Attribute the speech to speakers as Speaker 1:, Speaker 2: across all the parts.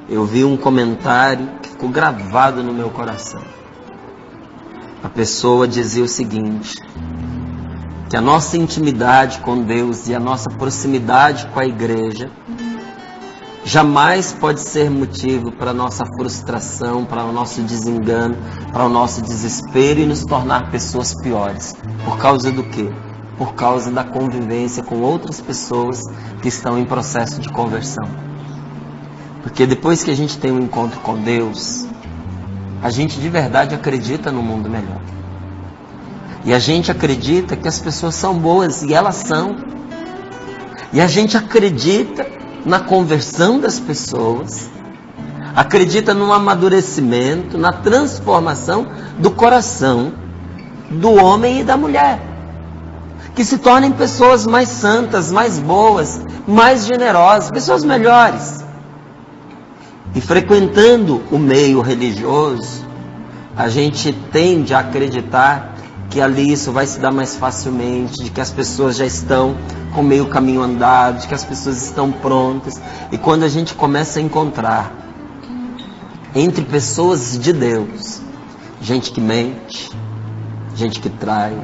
Speaker 1: eu vi um comentário que ficou gravado no meu coração. A pessoa dizia o seguinte: que a nossa intimidade com Deus e a nossa proximidade com a igreja jamais pode ser motivo para a nossa frustração, para o nosso desengano, para o nosso desespero e nos tornar pessoas piores. Por causa do quê? Por causa da convivência com outras pessoas que estão em processo de conversão. Porque depois que a gente tem um encontro com Deus, a gente de verdade acredita no mundo melhor. E a gente acredita que as pessoas são boas, e elas são. E a gente acredita na conversão das pessoas, acredita no amadurecimento, na transformação do coração do homem e da mulher, que se tornem pessoas mais santas, mais boas, mais generosas, pessoas melhores. E frequentando o meio religioso, a gente tende a acreditar que ali isso vai se dar mais facilmente, de que as pessoas já estão com meio caminho andado, de que as pessoas estão prontas. E quando a gente começa a encontrar entre pessoas de Deus, gente que mente, gente que trai,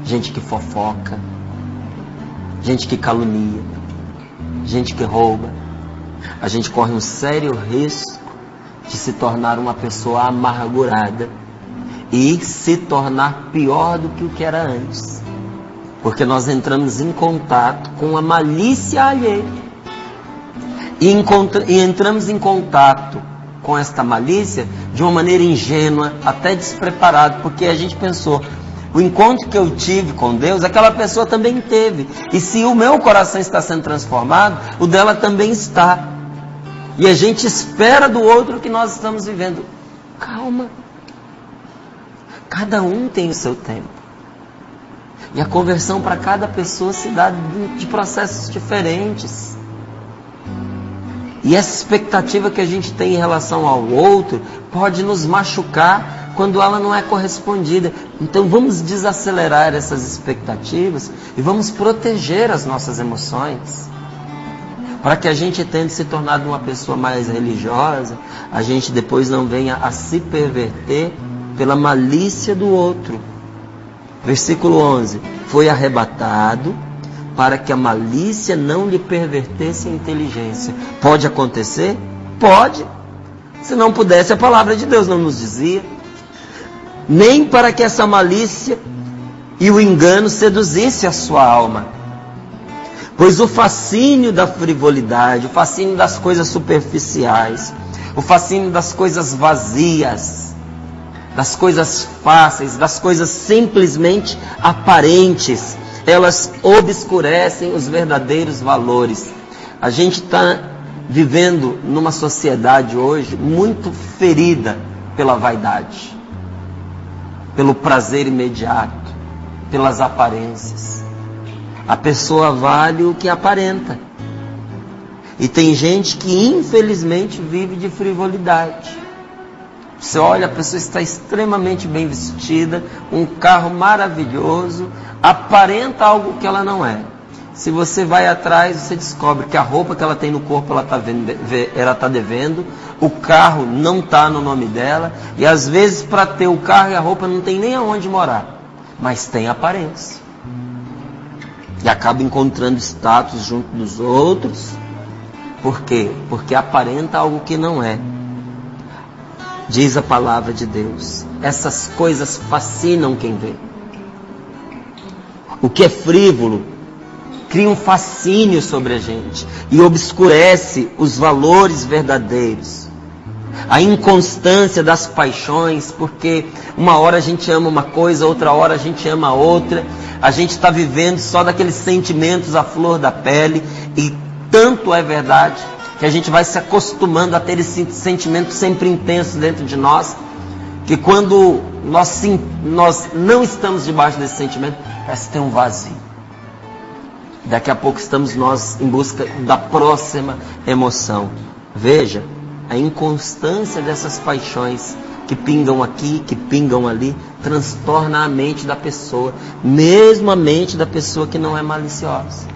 Speaker 1: gente que fofoca, gente que calunia, gente que rouba, a gente corre um sério risco de se tornar uma pessoa amargurada e se tornar pior do que o que era antes. Porque nós entramos em contato com a malícia alheia. E entramos em contato com esta malícia de uma maneira ingênua, até despreparado, porque a gente pensou, o encontro que eu tive com Deus, aquela pessoa também teve. E se o meu coração está sendo transformado, o dela também está. E a gente espera do outro o que nós estamos vivendo. Calma. Cada um tem o seu tempo. E a conversão para cada pessoa se dá de processos diferentes. E essa expectativa que a gente tem em relação ao outro pode nos machucar quando ela não é correspondida. Então vamos desacelerar essas expectativas e vamos proteger as nossas emoções. Para que a gente tente se tornar uma pessoa mais religiosa, a gente depois não venha a se perverter pela malícia do outro. Versículo 11. Foi arrebatado para que a malícia não lhe pervertesse a inteligência. Pode acontecer? Pode. Se não pudesse, a palavra de Deus não nos dizia. Nem para que essa malícia e o engano seduzisse a sua alma. Pois o fascínio da frivolidade, o fascínio das coisas superficiais, o fascínio das coisas vazias, das coisas fáceis, das coisas simplesmente aparentes, elas obscurecem os verdadeiros valores. A gente está vivendo numa sociedade hoje muito ferida pela vaidade, pelo prazer imediato, pelas aparências. A pessoa vale o que aparenta. E tem gente que infelizmente vive de frivolidade. Você olha, a pessoa está extremamente bem vestida, um carro maravilhoso, aparenta algo que ela não é. Se você vai atrás, você descobre que a roupa que ela tem no corpo ela está devendo, o carro não está no nome dela, e às vezes para ter o carro e a roupa não tem nem aonde morar, mas tem aparência. E acaba encontrando status junto dos outros. Por quê? Porque aparenta algo que não é. Diz a palavra de Deus, essas coisas fascinam quem vê. O que é frívolo cria um fascínio sobre a gente e obscurece os valores verdadeiros. A inconstância das paixões, porque uma hora a gente ama uma coisa, outra hora a gente ama outra. A gente está vivendo só daqueles sentimentos à flor da pele, e tanto é verdade que a gente vai se acostumando a ter esse sentimento sempre intenso dentro de nós, que quando nós não estamos debaixo desse sentimento, parece ter um vazio. Daqui a pouco estamos nós em busca da próxima emoção. Veja, a inconstância dessas paixões que pingam aqui, que pingam ali, transtorna a mente da pessoa, mesmo a mente da pessoa que não é maliciosa.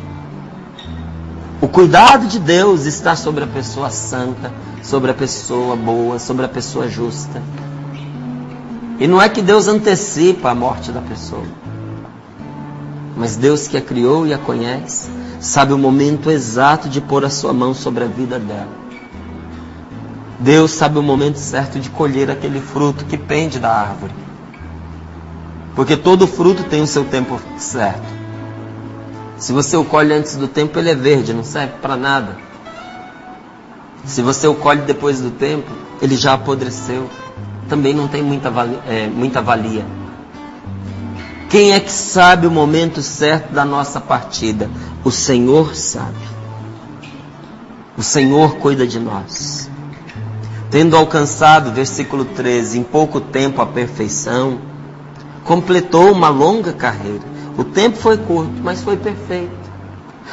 Speaker 1: O cuidado de Deus está sobre a pessoa santa, sobre a pessoa boa, sobre a pessoa justa. E não é que Deus antecipa a morte da pessoa, mas Deus que a criou e a conhece, sabe o momento exato de pôr a sua mão sobre a vida dela. Deus sabe o momento certo de colher aquele fruto que pende da árvore. Porque todo fruto tem o seu tempo certo. Se você o colhe antes do tempo, ele é verde, não serve para nada. Se você o colhe depois do tempo, ele já apodreceu. Também não tem muita valia. Quem é que sabe o momento certo da nossa partida? O Senhor sabe. O Senhor cuida de nós. Tendo alcançado, versículo 13, em pouco tempo a perfeição, completou uma longa carreira. O tempo foi curto, mas foi perfeito.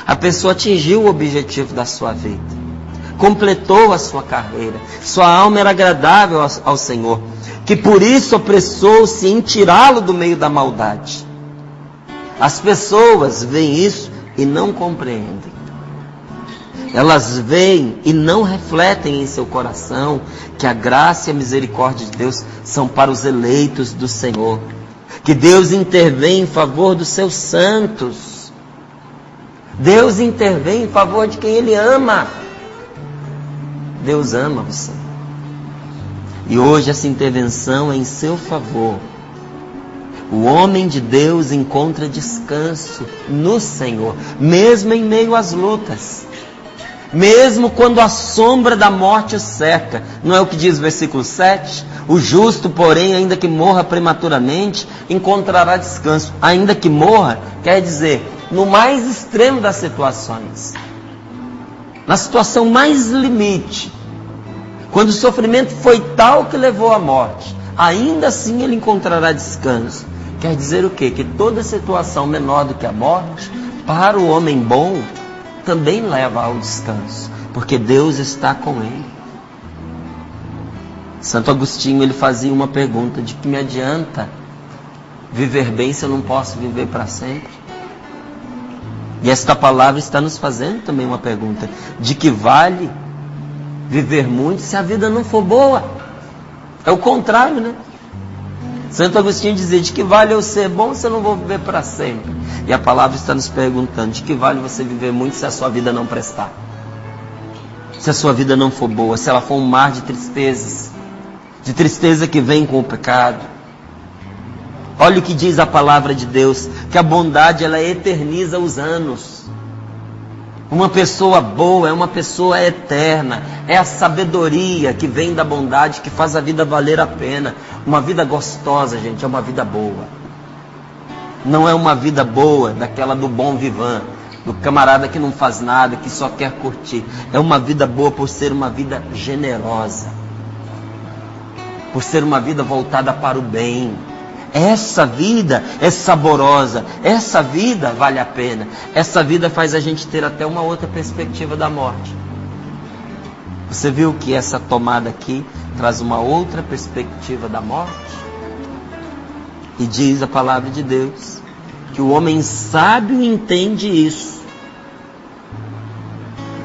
Speaker 1: A pessoa atingiu o objetivo da sua vida. Completou a sua carreira. Sua alma era agradável ao Senhor, que por isso apressou-se em tirá-lo do meio da maldade. As pessoas veem isso e não compreendem. Elas veem e não refletem em seu coração que a graça e a misericórdia de Deus são para os eleitos do Senhor. Que Deus intervém em favor dos seus santos. Deus intervém em favor de quem Ele ama. Deus ama você. E hoje essa intervenção é em seu favor. O homem de Deus encontra descanso no Senhor, mesmo em meio às lutas. Mesmo quando a sombra da morte o cerca. Não é o que diz o versículo 7? O justo, porém, ainda que morra prematuramente, encontrará descanso. Ainda que morra, quer dizer, no mais extremo das situações. Na situação mais limite. Quando o sofrimento foi tal que levou à morte, ainda assim ele encontrará descanso. Quer dizer o quê? Que toda situação menor do que a morte, para o homem bom, também leva ao descanso, porque Deus está com ele. Santo Agostinho, ele fazia uma pergunta: de que me adianta viver bem se eu não posso viver para sempre? E esta palavra está nos fazendo também uma pergunta: de que vale viver muito se a vida não for boa? É o contrário, né? Santo Agostinho dizia: de que vale eu ser bom se eu não vou viver para sempre? E a palavra está nos perguntando: de que vale você viver muito se a sua vida não prestar? Se a sua vida não for boa, se ela for um mar de tristezas, de tristeza que vem com o pecado. Olha o que diz a palavra de Deus, que a bondade ela eterniza os anos. Uma pessoa boa é uma pessoa eterna. É a sabedoria que vem da bondade que faz a vida valer a pena. Uma vida gostosa, gente, é uma vida boa. Não é uma vida boa daquela do bom vivant, do camarada que não faz nada, que só quer curtir. É uma vida boa por ser uma vida generosa. Por ser uma vida voltada para o bem. Essa vida é saborosa. Essa vida vale a pena. Essa vida faz a gente ter até uma outra perspectiva da morte. Você viu que essa tomada aqui traz uma outra perspectiva da morte? E diz a palavra de Deus que o homem sábio entende isso.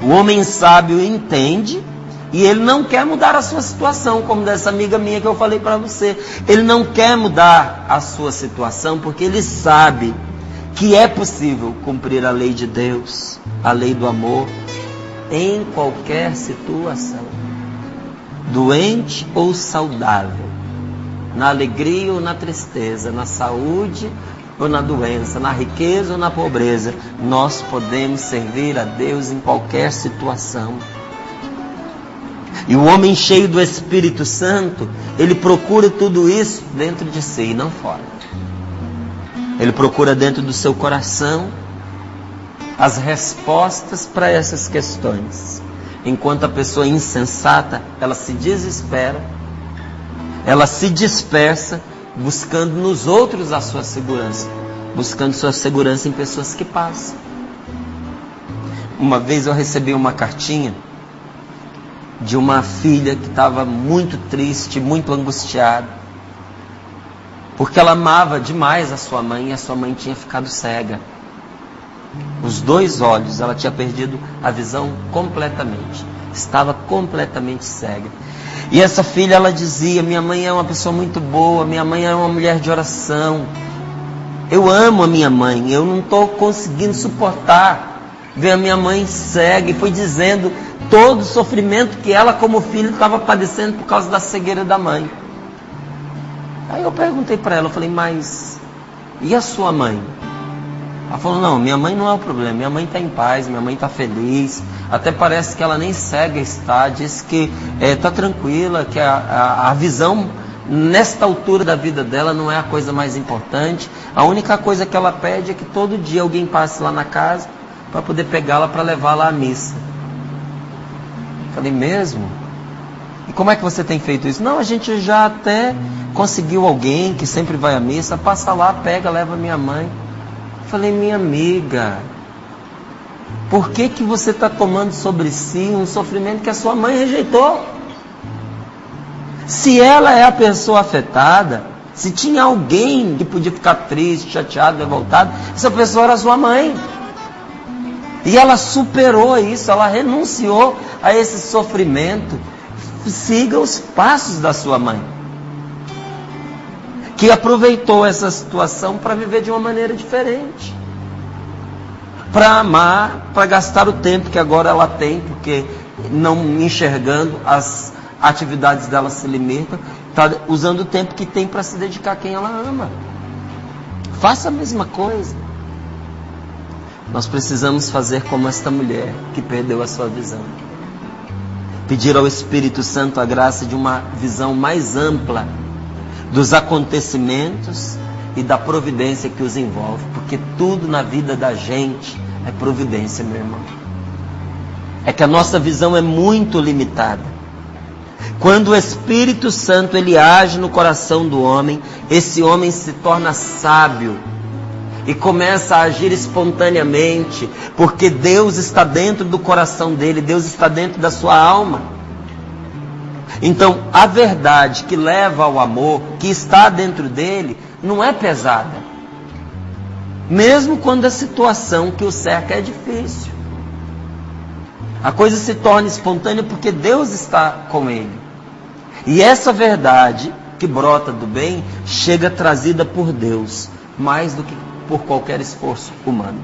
Speaker 1: O homem sábio entende e ele não quer mudar a sua situação, como dessa amiga minha que eu falei para você. Ele não quer mudar a sua situação porque ele sabe que é possível cumprir a lei de Deus, a lei do amor, em qualquer situação. Doente ou saudável, na alegria ou na tristeza, na saúde ou na doença, na riqueza ou na pobreza, nós podemos servir a Deus em qualquer situação. E o homem cheio do Espírito Santo, ele procura tudo isso dentro de si e não fora. Ele procura dentro do seu coração as respostas para essas questões. Enquanto a pessoa insensata, ela se desespera, ela se dispersa, buscando nos outros a sua segurança, buscando sua segurança em pessoas que passam. Uma vez eu recebi uma cartinha de uma filha que estava muito triste, muito angustiada, porque ela amava demais a sua mãe e a sua mãe tinha ficado cega. Os 2 olhos, ela tinha perdido a visão completamente. Estava completamente cega. E essa filha, ela dizia: minha mãe é uma pessoa muito boa, minha mãe é uma mulher de oração. Eu amo a minha mãe, eu não estou conseguindo suportar ver a minha mãe cega. E foi dizendo todo o sofrimento que ela, como filha, estava padecendo por causa da cegueira da mãe. Aí eu perguntei para ela, eu falei: mas e a sua mãe? Ela falou: não, minha mãe não é o problema, minha mãe está em paz, minha mãe está feliz, até parece que ela nem cega está, diz que está tranquila, que a visão nesta altura da vida dela não é a coisa mais importante, a única coisa que ela pede é que todo dia alguém passe lá na casa para poder pegá-la para levá-la à missa. Falei: mesmo? E como é que você tem feito isso? Não, a gente já até conseguiu alguém que sempre vai à missa, passa lá, pega, leva minha mãe. Falei: minha amiga, por que que você está tomando sobre si um sofrimento que a sua mãe rejeitou? Se ela é a pessoa afetada, se tinha alguém que podia ficar triste, chateado, revoltado, essa pessoa era a sua mãe. E ela superou isso, ela renunciou a esse sofrimento. Siga os passos da sua mãe, que aproveitou essa situação para viver de uma maneira diferente, para amar, para gastar o tempo que agora ela tem, porque não enxergando, as atividades dela se limitam, está usando o tempo que tem para se dedicar a quem ela ama. Faça a mesma coisa. Nós precisamos fazer como esta mulher que perdeu a sua visão. Pedir ao Espírito Santo a graça de uma visão mais ampla dos acontecimentos e da providência que os envolve, porque tudo na vida da gente é providência, meu irmão. É que a nossa visão é muito limitada. Quando o Espírito Santo ele age no coração do homem, esse homem se torna sábio e começa a agir espontaneamente, porque Deus está dentro do coração dele, Deus está dentro da sua alma. Então, a verdade que leva ao amor, que está dentro dele, não é pesada. Mesmo quando a situação que o cerca é difícil. A coisa se torna espontânea porque Deus está com ele. E essa verdade que brota do bem, chega trazida por Deus, mais do que por qualquer esforço humano.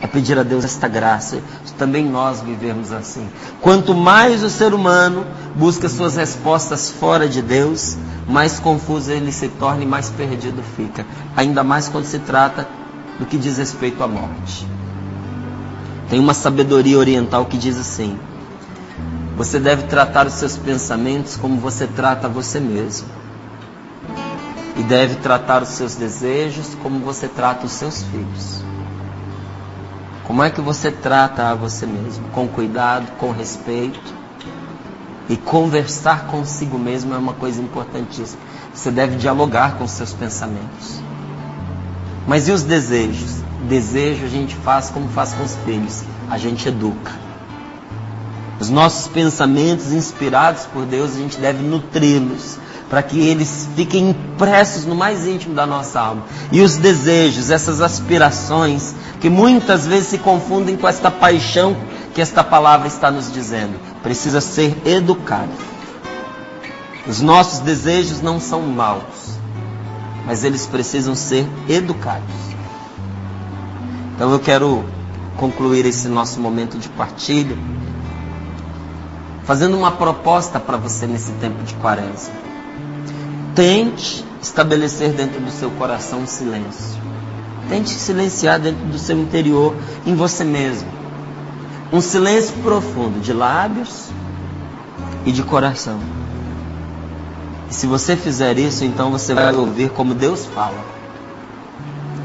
Speaker 1: É pedir a Deus esta graça, também nós vivemos assim. Quanto mais o ser humano busca suas respostas fora de Deus, mais confuso ele se torna e mais perdido fica. Ainda mais quando se trata do que diz respeito à morte. Tem uma sabedoria oriental que diz assim: você deve tratar os seus pensamentos como você trata você mesmo. E deve tratar os seus desejos como você trata os seus filhos. Como é que você trata a você mesmo? Com cuidado, com respeito. E conversar consigo mesmo é uma coisa importantíssima. Você deve dialogar com os seus pensamentos. Mas e os desejos? Desejo a gente faz como faz com os filhos. A gente educa. Os nossos pensamentos inspirados por Deus, a gente deve nutri-los, para que eles fiquem impressos no mais íntimo da nossa alma. E os desejos, essas aspirações, que muitas vezes se confundem com esta paixão que esta palavra está nos dizendo, precisa ser educado. Os nossos desejos não são maus, mas eles precisam ser educados. Então eu quero concluir esse nosso momento de partilha fazendo uma proposta para você nesse tempo de quaresma. Tente estabelecer dentro do seu coração um silêncio. Tente silenciar dentro do seu interior, em você mesmo. Um silêncio profundo de lábios e de coração. E se você fizer isso, então você vai ouvir como Deus fala.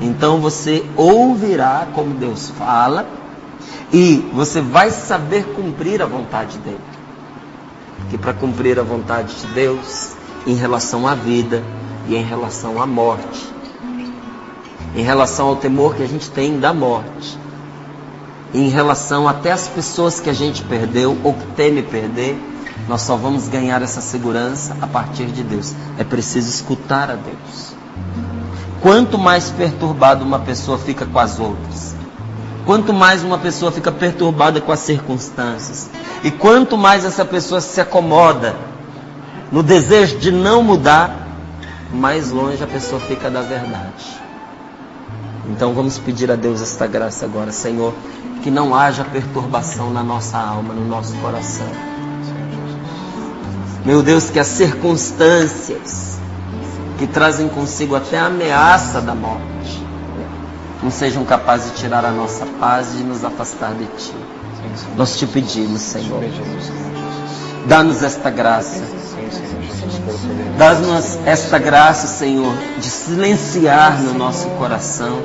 Speaker 1: Então você ouvirá como Deus fala e você vai saber cumprir a vontade dele. Porque para cumprir a vontade de Deus, em relação à vida e em relação à morte, em relação ao temor que a gente tem da morte, em relação até às pessoas que a gente perdeu ou que teme perder, nós só vamos ganhar essa segurança a partir de Deus. É preciso escutar a Deus. Quanto mais perturbado uma pessoa fica com as outras, quanto mais uma pessoa fica perturbada com as circunstâncias, e quanto mais essa pessoa se acomoda no desejo de não mudar, mais longe a pessoa fica da verdade. Então vamos pedir a Deus esta graça agora, Senhor, que não haja perturbação na nossa alma, no nosso coração. Meu Deus, que as circunstâncias que trazem consigo até a ameaça da morte não sejam capazes de tirar a nossa paz e de nos afastar de Ti. Nós te pedimos, Senhor, dá-nos esta graça. Dá-nos esta graça, Senhor, de silenciar no nosso coração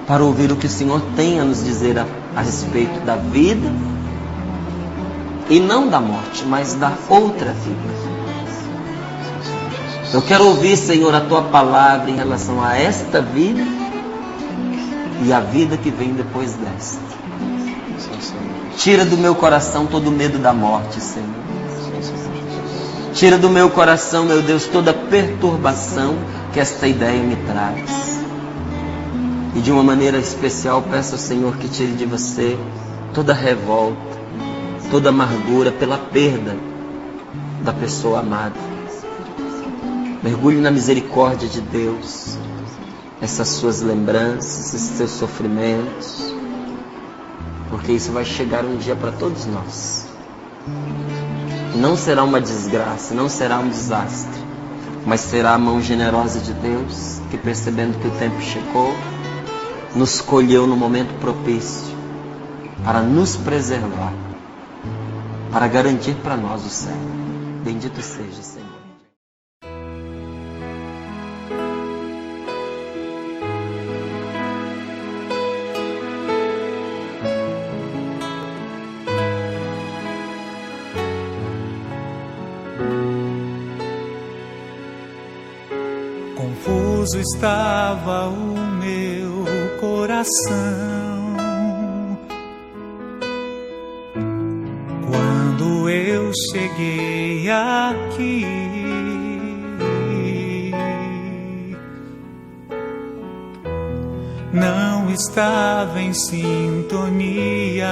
Speaker 1: para ouvir o que o Senhor tem a nos dizer a respeito da vida e não da morte, mas da outra vida. Eu quero ouvir, Senhor, a Tua palavra em relação a esta vida e a vida que vem depois desta. Tira do meu coração todo o medo da morte, Senhor. Tira do meu coração, meu Deus, toda perturbação que esta ideia me traz. E de uma maneira especial peço ao Senhor que tire de você toda revolta, toda amargura pela perda da pessoa amada. Mergulhe na misericórdia de Deus, essas suas lembranças, esses seus sofrimentos, porque isso vai chegar um dia para todos nós. Não será uma desgraça, não será um desastre, mas será a mão generosa de Deus, que percebendo que o tempo chegou, nos colheu no momento propício para nos preservar, para garantir para nós o céu. Bendito seja, Senhor.
Speaker 2: Confuso estava o meu coração quando eu cheguei aqui. Não estava em sintonia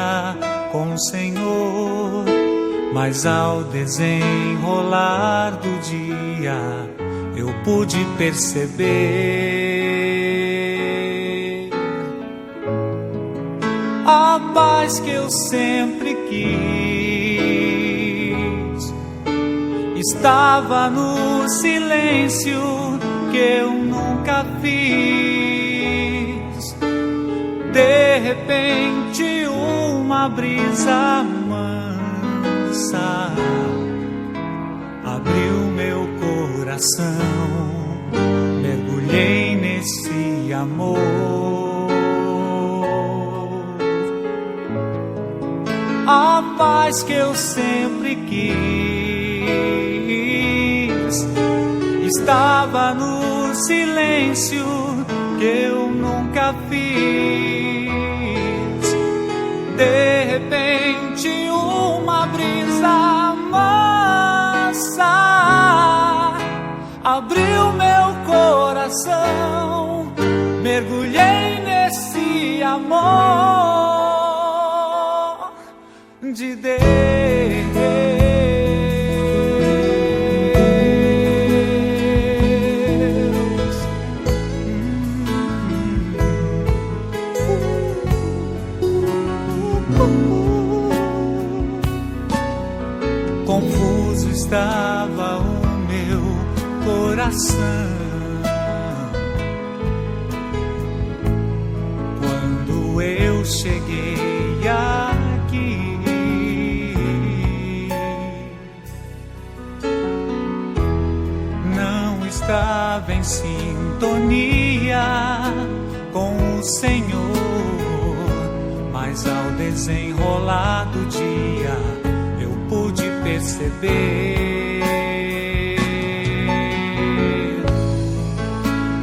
Speaker 2: com o Senhor, mas ao desenrolar do dia eu pude perceber a paz que eu sempre quis. Estava no silêncio que eu nunca fiz. De repente uma brisa mansa abriu meu coração, mergulhei nesse amor. A paz que eu sempre quis estava no silêncio que eu nunca fiz. De repente uma brisa mansa abriu meu coração, mergulhei nesse amor de Deus. Confuso estava o meu coração quando eu cheguei aqui. Não estava em sintonia com o Senhor, mas ao desenrolar do dia eu pude perceber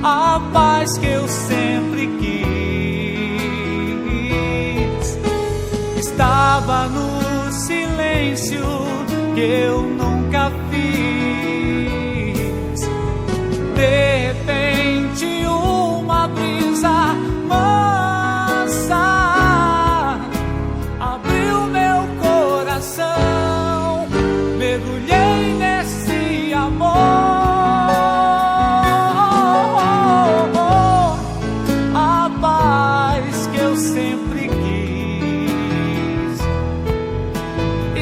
Speaker 2: a paz que eu sempre quis. Estava no silêncio que eu nunca fiz. De repente uma brisa mansa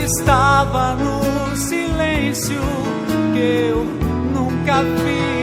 Speaker 2: estava no silêncio que eu nunca vi.